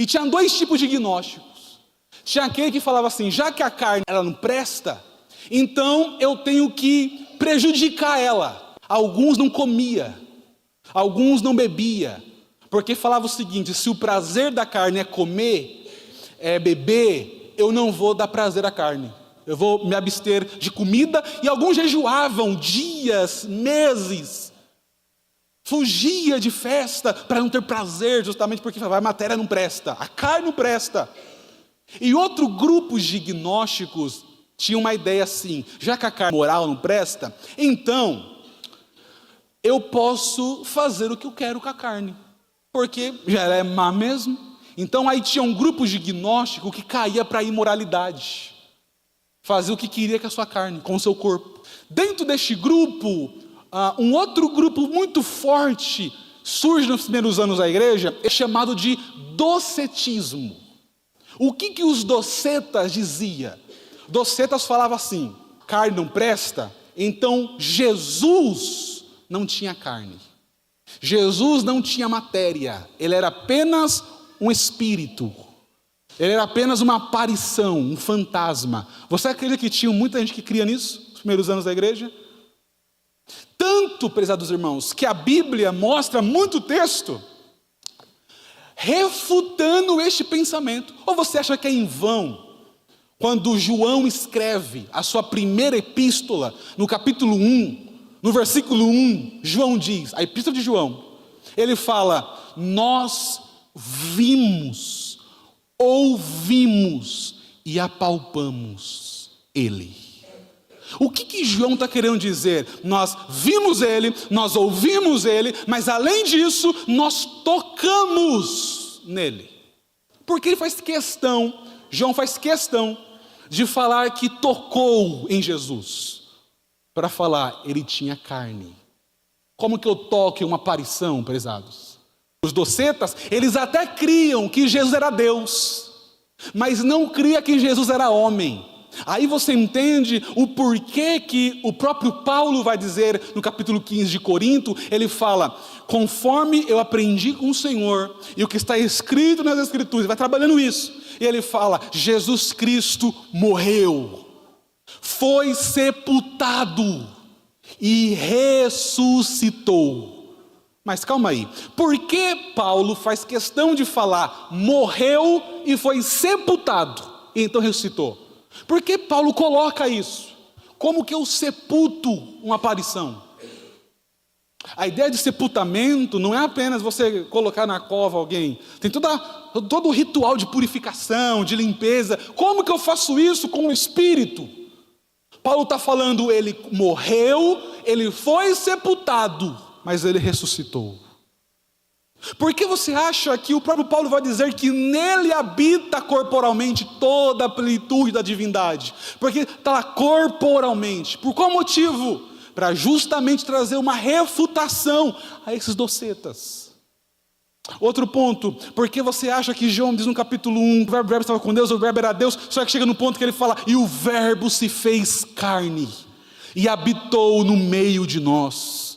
E tinha dois tipos de gnósticos. Tinha aquele que falava assim: já que a carne ela não presta, então eu tenho que prejudicar ela. Alguns não comia, alguns não bebia, porque falava o seguinte: se o prazer da carne é comer, é beber, eu não vou dar prazer à carne. Eu vou me abster de comida. E alguns jejuavam dias, meses, fugia de festa para não ter prazer, justamente porque a matéria não presta, a carne não presta. E outro grupo de gnósticos tinha uma ideia assim: já que a carne moral não presta, então eu posso fazer o que eu quero com a carne, porque já é má mesmo. Então aí tinha um grupo de gnóstico que caía para a imoralidade, fazia o que queria com a sua carne, com o seu corpo. Dentro deste grupo, um outro grupo muito forte surge nos primeiros anos da igreja, é chamado de docetismo. O que os docetas diziam? Docetas falavam assim: carne não presta, então Jesus não tinha carne. Jesus não tinha matéria, ele era apenas um espírito. Ele era apenas uma aparição, um fantasma. Você acredita que tinha muita gente que cria nisso, nos primeiros anos da igreja? Tanto, prezados irmãos, que a Bíblia mostra muito texto refutando este pensamento. Ou você acha que é em vão, quando João escreve a sua primeira epístola, no capítulo 1, no versículo 1, João diz, a epístola de João, ele fala: nós vimos, ouvimos e apalpamos ele. O que João está querendo dizer? Nós vimos ele, nós ouvimos ele, mas além disso, nós tocamos nele. Porque ele faz questão, João faz questão de falar que tocou em Jesus, para falar, ele tinha carne. Como que eu toco em uma aparição, prezados? Os docetas, eles até criam que Jesus era Deus, mas não cria que Jesus era homem. Aí você entende o porquê que o próprio Paulo vai dizer no capítulo 15 de Corinto, ele fala: conforme eu aprendi com o Senhor, e o que está escrito nas Escrituras, vai trabalhando isso, e ele fala: Jesus Cristo morreu, foi sepultado e ressuscitou. Mas calma aí, por que Paulo faz questão de falar morreu e foi sepultado e então ressuscitou? Por que Paulo coloca isso? Como que eu sepulto uma aparição? A ideia de sepultamento não é apenas você colocar na cova alguém. Tem todo o ritual de purificação, de limpeza. Como que eu faço isso com o Espírito? Paulo está falando, ele morreu, ele foi sepultado, mas ele ressuscitou. Por que você acha que o próprio Paulo vai dizer que nele habita corporalmente toda a plenitude da divindade? Porque está lá corporalmente. Por qual motivo? Para justamente trazer uma refutação a esses docetas. Outro ponto, porque você acha que João diz no capítulo 1, o verbo estava com Deus, o verbo era Deus, só que chega no ponto que ele fala, e o verbo se fez carne, e habitou no meio de nós.